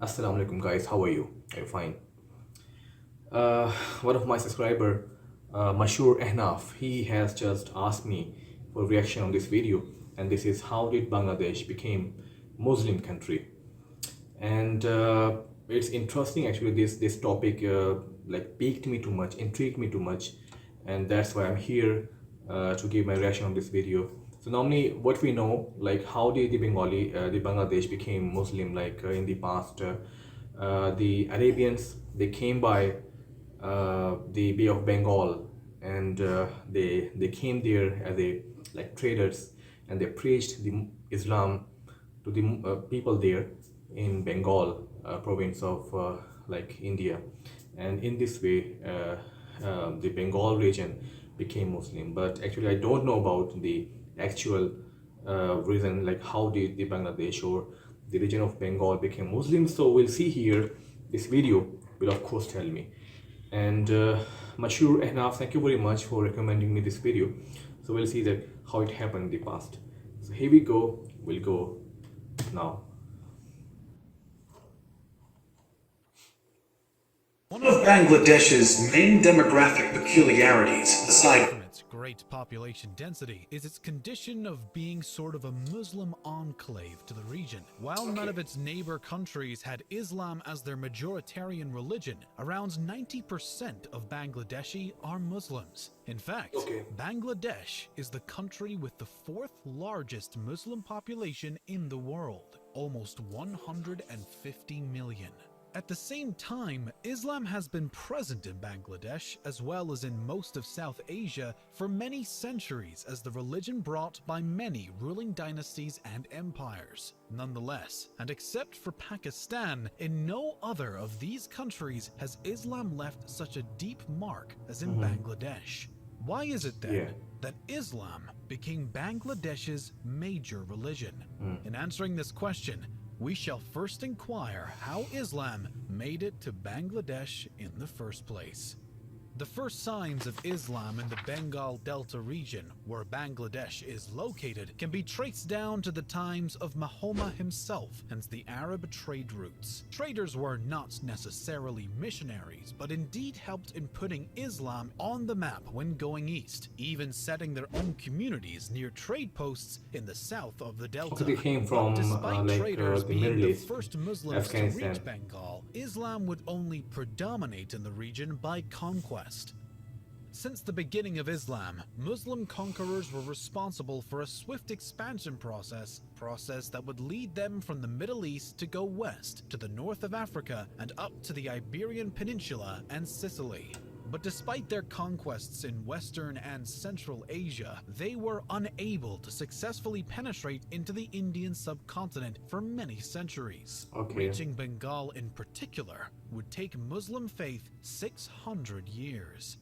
Assalamu alaikum guys, how are you? Are you fine? Uh, One of my subscriber, Mashur Ehnaf, he has just asked me for reaction on this video, and this is how did Bangladesh became Muslim country? And it's interesting actually. This topic like piqued me too much, intrigued me too much, and that's why I'm here to give my reaction on this video. So normally, what we know, like how did the Bangladesh became Muslim, like in the past, the Arabians they came by the Bay of Bengal, and they came there as a like traders, and they preached the Islam to the people there in Bengal province of like India, and in this way the Bengal region became Muslim. But actually, I don't know about the actual reason, like how did the Bangladesh or the region of Bengal became Muslim. So we'll see here. This video will of course tell me. And Mashur Ehnaf, thank you very much for recommending me this video. So we'll see that how it happened in the past. So here we go. We'll go now. One of Bangladesh's main demographic peculiarities, aside From its great population density, is its condition of being sort of a Muslim enclave to the region. While none of its neighbor countries had Islam as their majoritarian religion, around 90% of Bangladeshi are Muslims. In fact, Bangladesh is the country with the fourth largest Muslim population in the world, almost 150 million. At the same time, Islam has been present in Bangladesh as well as in most of South Asia for many centuries as the religion brought by many ruling dynasties and empires. Nonetheless, and except for Pakistan, in no other of these countries has Islam left such a deep mark as in Bangladesh. Why is it then that Islam became Bangladesh's major religion? In answering this question, we shall first inquire how Islam made it to Bangladesh in the first place. The first signs of Islam in the Bengal Delta region, where Bangladesh is located, can be traced down to the times of Mahoma himself and the Arab trade routes. Traders were not necessarily missionaries, but indeed helped in putting Islam on the map when going east, even setting their own communities near trade posts in the south of the Delta. They came from Despite traders the being Middle the East, first Muslims to Afghanistan. reach Bengal, Islam would only predominate in the region by conquest. Since the beginning of Islam, Muslim conquerors were responsible for a swift expansion process that would lead them from the Middle East to go west to the north of Africa and up to the Iberian Peninsula and Sicily. But despite their conquests in Western and Central Asia, they were unable to successfully penetrate into the Indian subcontinent for many centuries. Reaching Bengal in particular would take Muslim faith 600 years.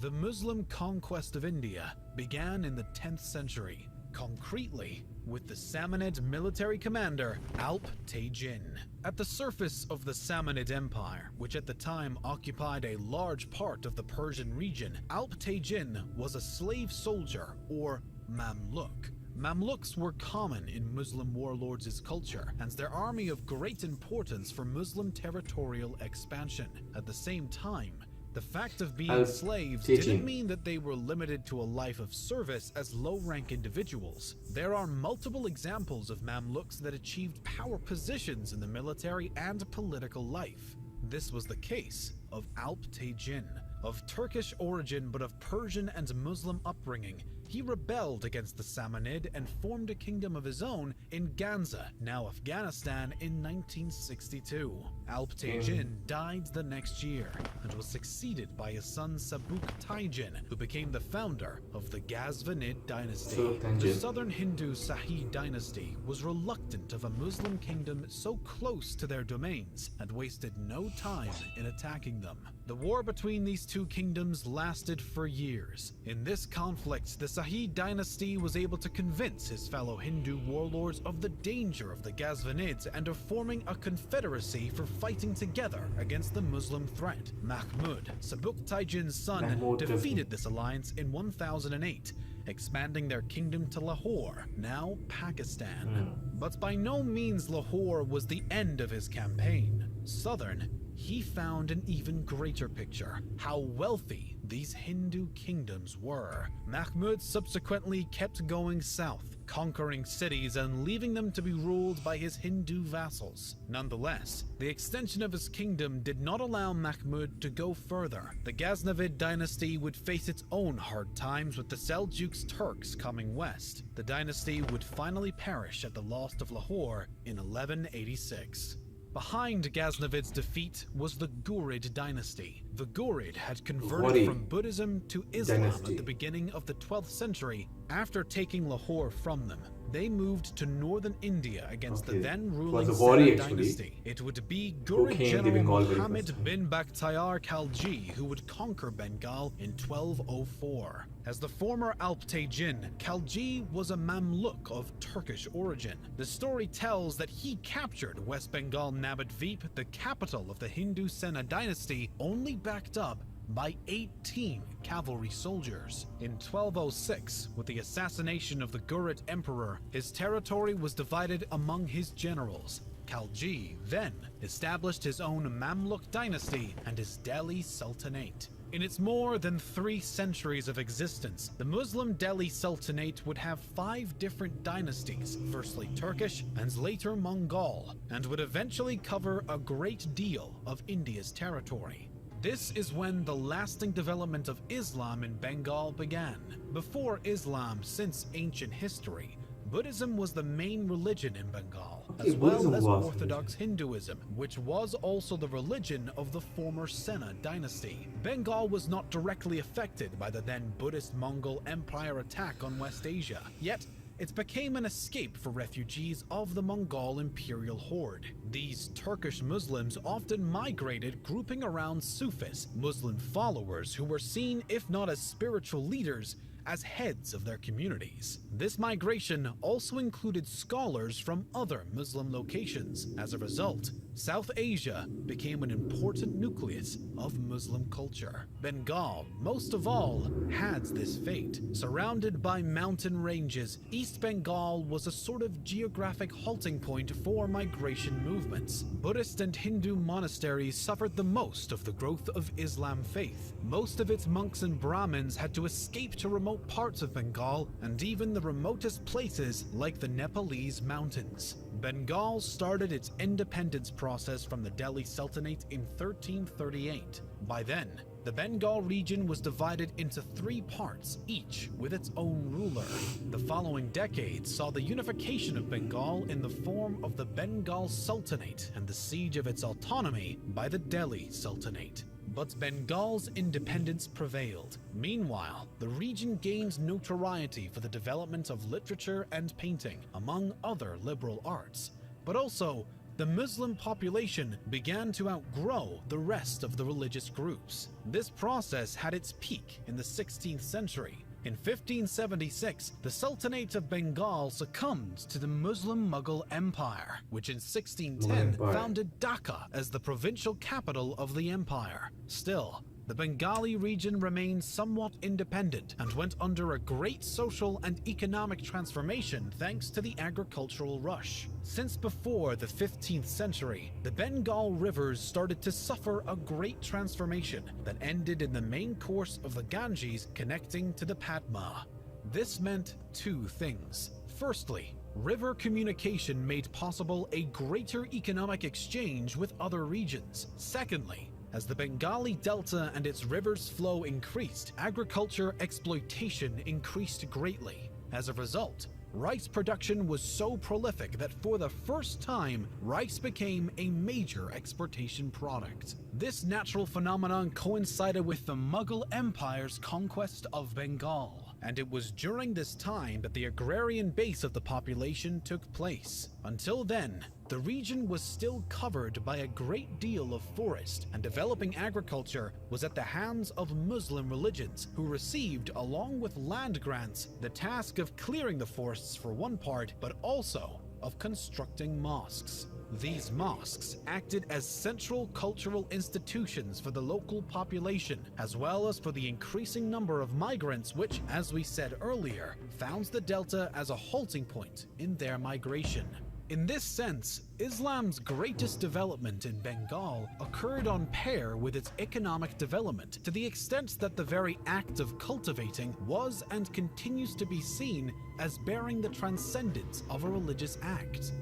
The Muslim conquest of India began in the 10th century, concretely with the Samanid military commander Alp Tejin. At the surface of the Samanid Empire, which at the time occupied a large part of the Persian region, Alp Tejin was a slave soldier, or Mamluk. Mamluks were common in Muslim warlords' culture, and their army of great importance for Muslim territorial expansion. At the same time, the fact of being slaves didn't mean that they were limited to a life of service as low-rank individuals. There are multiple examples of Mamluks that achieved power positions in the military and political life. This was the case of Alp Tejin. Of Turkish origin but of Persian and Muslim upbringing, he rebelled against the Samanid and formed a kingdom of his own in Ganza, now Afghanistan, in 1962. Alp Tejin died the next year and was succeeded by his son Sabuk Taijin, who became the founder of the Ghazvanid dynasty. The southern Hindu Sahih dynasty was reluctant of a Muslim kingdom so close to their domains and wasted no time in attacking them. The war between these two kingdoms lasted for years. In this conflict, the Sahid dynasty was able to convince his fellow Hindu warlords of the danger of the Ghazvinids and of forming a confederacy for fighting together against the Muslim threat. Mahmud, Sebuktaijin's son, defeated this alliance in 1008, expanding their kingdom to Lahore, now Pakistan. But by no means Lahore was the end of his campaign. Southern, he found an even greater picture: how wealthy these Hindu kingdoms were. Mahmud subsequently kept going south, conquering cities and leaving them to be ruled by his Hindu vassals. Nonetheless, the extension of his kingdom did not allow Mahmud to go further. The Ghaznavid dynasty would face its own hard times with the Seljuks Turks coming west. The dynasty would finally perish at the loss of Lahore in 1186. Behind Ghaznavid's defeat was the Ghurid dynasty. The Ghurid had converted from Buddhism to Islam at the beginning of the 12th century. After taking Lahore from them, they moved to northern India against the then ruling Sena dynasty. It would be Ghurid general Muhammad bin Bakhtiyar Khalji who would conquer Bengal in 1204. As the former Alptay Jin, Khalji was a Mamluk of Turkish origin. The story tells that he captured West Bengal Nabadvip, the capital of the Hindu Sena dynasty, only backed up by 18 cavalry soldiers. In 1206, with the assassination of the Ghurid emperor, his territory was divided among his generals. Khalji then established his own Mamluk dynasty and his Delhi Sultanate. In its more than 3 centuries of existence, the Muslim Delhi Sultanate would have 5 different dynasties, firstly Turkish and later Mongol, and would eventually cover a great deal of India's territory. This is when the lasting development of Islam in Bengal began. Before Islam, since ancient history, Buddhism was the main religion in Bengal, as well as Orthodox Hinduism, which was also the religion of the former Sena dynasty. Bengal was not directly affected by the then Buddhist Mongol Empire attack on West Asia, yet it became an escape for refugees of the Mongol imperial horde. These Turkish Muslims often migrated, grouping around Sufis, Muslim followers who were seen, if not as spiritual leaders, as heads of their communities. This migration also included scholars from other Muslim locations. As a result, South Asia became an important nucleus of Muslim culture. Bengal, most of all, had this fate. Surrounded by mountain ranges, East Bengal was a sort of geographic halting point for migration movements. Buddhist and Hindu monasteries suffered the most of the growth of Islam faith. Most of its monks and Brahmins had to escape to remote parts of Bengal and even the remotest places like the Nepalese mountains. Bengal started its independence process from the Delhi Sultanate in 1338. By then, the Bengal region was divided into 3 parts, each with its own ruler. The following decades saw the unification of Bengal in the form of the Bengal Sultanate and the siege of its autonomy by the Delhi Sultanate. But Bengal's independence prevailed. Meanwhile, the region gained notoriety for the development of literature and painting, among other liberal arts. But also, the Muslim population began to outgrow the rest of the religious groups. This process had its peak in the 16th century. In 1576, the Sultanate of Bengal succumbed to the Muslim Mughal Empire, which in 1610 founded Dhaka as the provincial capital of the empire. Still, the Bengali region remained somewhat independent and went under a great social and economic transformation thanks to the agricultural rush. Since before the 15th century, the Bengal rivers started to suffer a great transformation that ended in the main course of the Ganges connecting to the Padma. This meant 2 things. Firstly, river communication made possible a greater economic exchange with other regions. Secondly, as the Bengali Delta and its rivers' flow increased, agriculture exploitation increased greatly. As a result, rice production was so prolific that for the first time, rice became a major exportation product. This natural phenomenon coincided with the Mughal Empire's conquest of Bengal. and it was during this time that the agrarian base of the population took place. Until then, the region was still covered by a great deal of forest, and developing agriculture was at the hands of Muslim religions, who received, along with land grants, the task of clearing the forests for one part, but also of constructing mosques. These mosques acted as central cultural institutions for the local population, as well as for the increasing number of migrants which, as we said earlier, found the delta as a halting point in their migration. In this sense, Islam's greatest development in Bengal occurred on par with its economic development, to the extent that the very act of cultivating was and continues to be seen as bearing the transcendence of a religious act.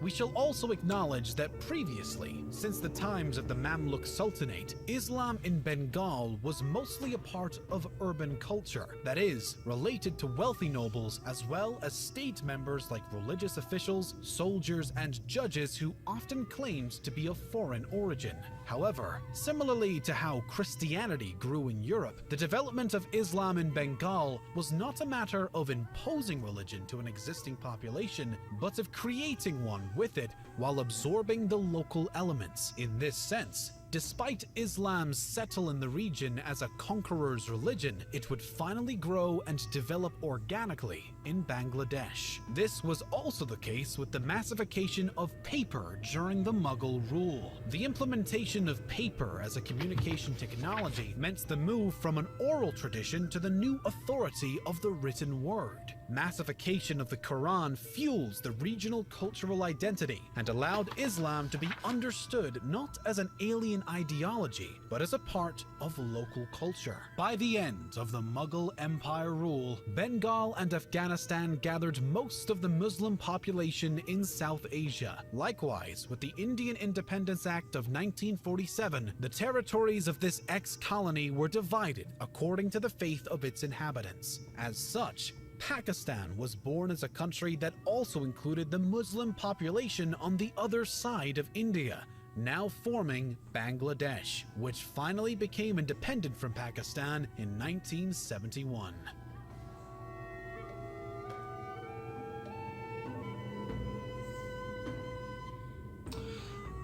We shall also acknowledge that previously, since the times of the Mamluk Sultanate, Islam in Bengal was mostly a part of urban culture, that is, related to wealthy nobles as well as state members like religious officials, soldiers, and judges who often claimed to be of foreign origin. However, similarly to how Christianity grew in Europe, the development of Islam in Bengal was not a matter of imposing religion to an existing population, but of creating one with it while absorbing the local elements. In this sense, despite Islam's settle in the region as a conqueror's religion, it would finally grow and develop organically in Bangladesh. This was also the case with the massification of paper during the Mughal rule. The implementation of paper as a communication technology meant the move from an oral tradition to the new authority of the written word. Massification of the Quran fuels the regional cultural identity and allowed Islam to be understood not as an alien ideology, but as a part of local culture. By the end of the Mughal Empire rule, Bengal and Afghanistan gathered most of the Muslim population in South Asia. Likewise, with the Indian Independence Act of 1947, the territories of this ex-colony were divided according to the faith of its inhabitants. As such, Pakistan was born as a country that also included the Muslim population on the other side of India, now forming Bangladesh, which finally became independent from Pakistan in 1971.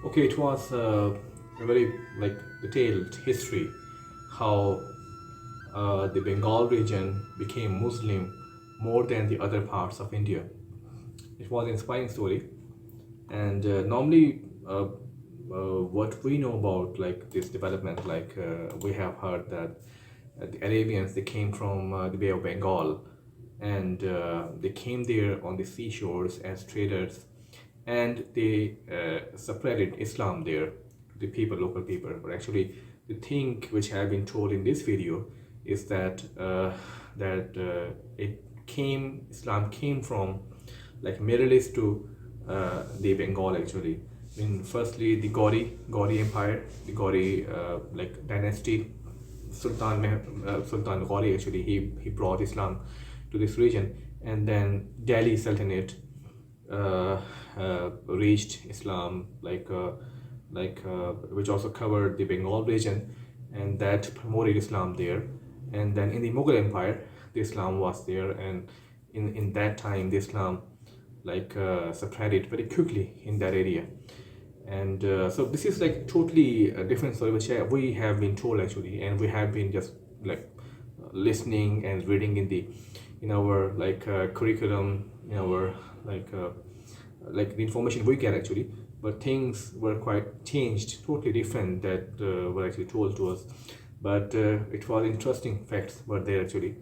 Okay, it was a very detailed history how the Bengal region became Muslim more than the other parts of India. It was an inspiring story, and normally what we know about this development, we have heard that the Arabians, they came from the Bay of Bengal, and they came there on the seashores as traders, and they spreaded Islam there to the people, local people. But actually, the thing which have been told in this video is that Islam came from Middle East to the Bengal actually. I mean, firstly the Gauri Empire, the Gauri dynasty, Sultan Gauri actually, he brought Islam to this region, and then Delhi Sultanate reached Islam which also covered the Bengal region, and that promoted Islam there. And then in the Mughal Empire, the Islam was there, and in that time the Islam spread very quickly in that area. And so this is totally a different story which we have been told actually, and we have been just listening and reading in our curriculum, in our the information we get actually. But things were quite changed, totally different that were actually told to us. But it was interesting facts were there actually,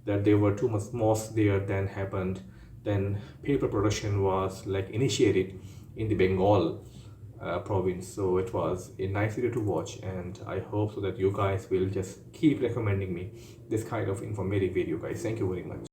that there were too much mosques there then happened. Then paper production was initiated in the Bengal province. So it was a nice video to watch, and I hope so that you guys will just keep recommending me this kind of informative video, guys. Thank you very much.